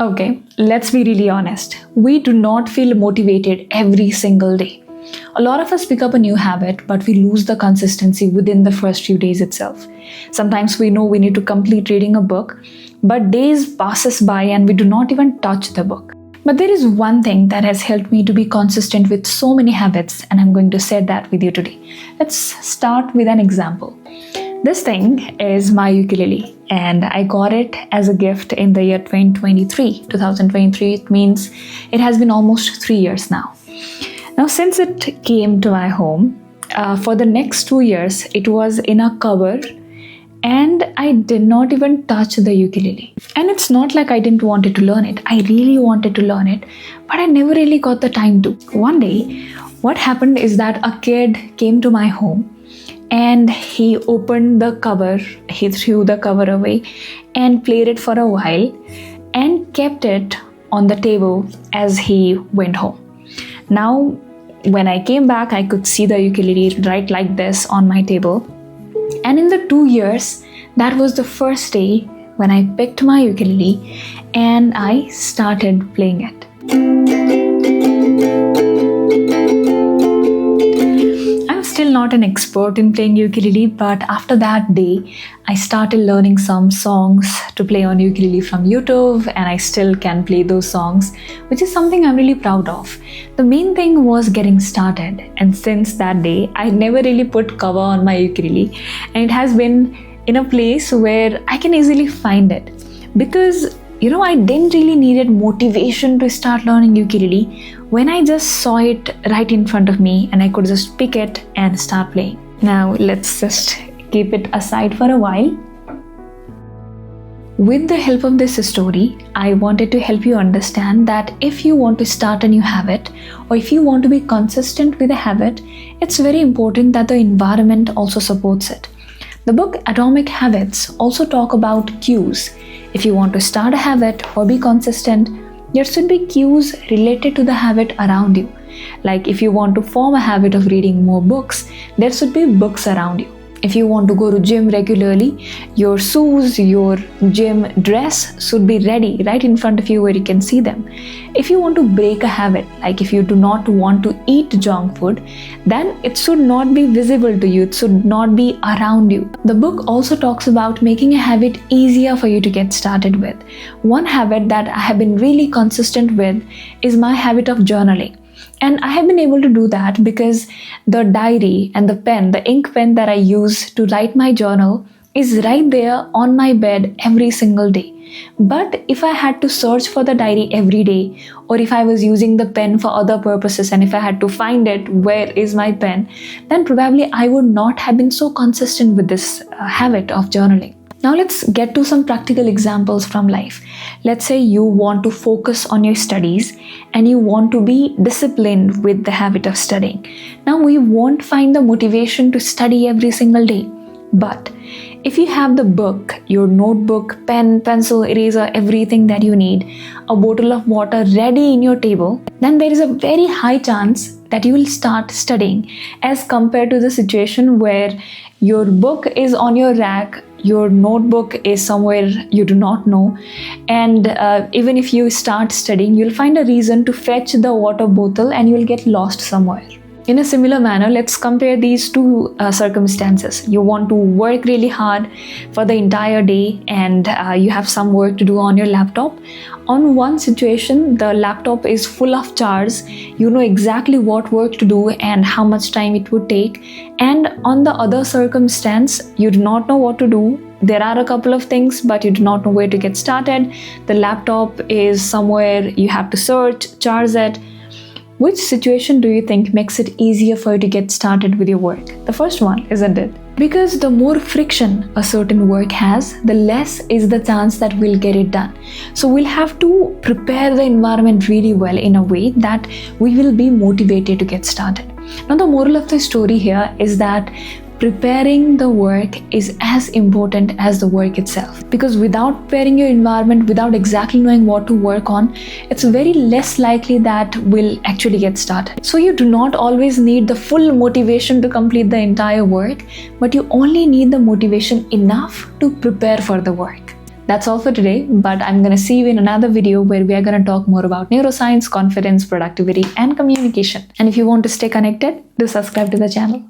Okay, let's be really honest. We do not feel motivated every single day. A lot of us pick up a new habit, but we lose the consistency within the first few days itself. Sometimes we know we need to complete reading a book, but days passes by and we do not even touch the book. But there is one thing that has helped me to be consistent with so many habits, and I'm going to share that with you today. Let's start with an example. This thing is my ukulele, and I got it as a gift in the year 2023. 2023, it means it has been almost 3 years now. Now, since it came to my home, for the next 2 years, it was in a cover, and I did not even touch the ukulele. And it's not like I didn't want to learn it. I really wanted to learn it, but I never really got the time to. One day, what happened is that a kid came to my home, and he opened the cover, he threw the cover away and played it for a while and kept it on the table as he went home. Now, when I came back, I could see the ukulele right like this on my table. And in the 2 years, that was the first day when I picked my ukulele and I started playing it. Still not an expert in playing ukulele, but after that day, I started learning some songs to play on ukulele from YouTube, and I still can play those songs, which is something I'm really proud of. The main thing was getting started, and since that day, I never really put cover on my ukulele, and it has been in a place where I can easily find it. Because I didn't really needed motivation to start learning ukulele when I just saw it right in front of me and I could just pick it and start playing. Now let's just keep it aside for a while. With the help of this story, I wanted to help you understand that if you want to start a new habit or if you want to be consistent with a habit, it's very important that the environment also supports it. The book Atomic Habits also talk about cues. If you want to start a habit or be consistent, there should be cues related to the habit around you. Like if you want to form a habit of reading more books, there should be books around you. If you want to go to gym regularly, your shoes, your gym dress should be ready right in front of you where you can see them. If you want to break a habit, like if you do not want to eat junk food, then it should not be visible to you, it should not be around you. The book also talks about making a habit easier for you to get started with. One habit that I have been really consistent with is my habit of journaling. And I have been able to do that because the diary and the pen, the ink pen that I use to write my journal is right there on my bed every single day. But if I had to search for the diary every day, or if I was using the pen for other purposes and if I had to find it, where is my pen, then probably I would not have been so consistent with this habit of journaling. Now let's get to some practical examples from life. Let's say you want to focus on your studies and you want to be disciplined with the habit of studying. Now we won't find the motivation to study every single day. But if you have the book, your notebook, pen, pencil, eraser, everything that you need, a bottle of water ready in your table, then there is a very high chance that you will start studying as compared to the situation where your book is on your rack, your notebook is somewhere you do not know, and even if you start studying, you'll find a reason to fetch the water bottle and you'll get lost somewhere. In a similar manner, let's compare these two circumstances. You want to work really hard for the entire day and you have some work to do on your laptop. On one situation, the laptop is full of jars. You know exactly what work to do and how much time it would take. And on the other circumstance, you do not know what to do. There are a couple of things, but you do not know where to get started. The laptop is somewhere you have to search, charge it. Which situation do you think makes it easier for you to get started with your work? The first one, isn't it? Because the more friction a certain work has, the less is the chance that we'll get it done. So we'll have to prepare the environment really well in a way that we will be motivated to get started. Now the moral of the story here is that preparing the work is as important as the work itself. Because without preparing your environment, without exactly knowing what to work on, it's very less likely that we'll actually get started. So you do not always need the full motivation to complete the entire work, but you only need the motivation enough to prepare for the work. That's all for today, but I'm going to see you in another video where we are going to talk more about neuroscience, confidence, productivity, and communication. And if you want to stay connected, do subscribe to the channel.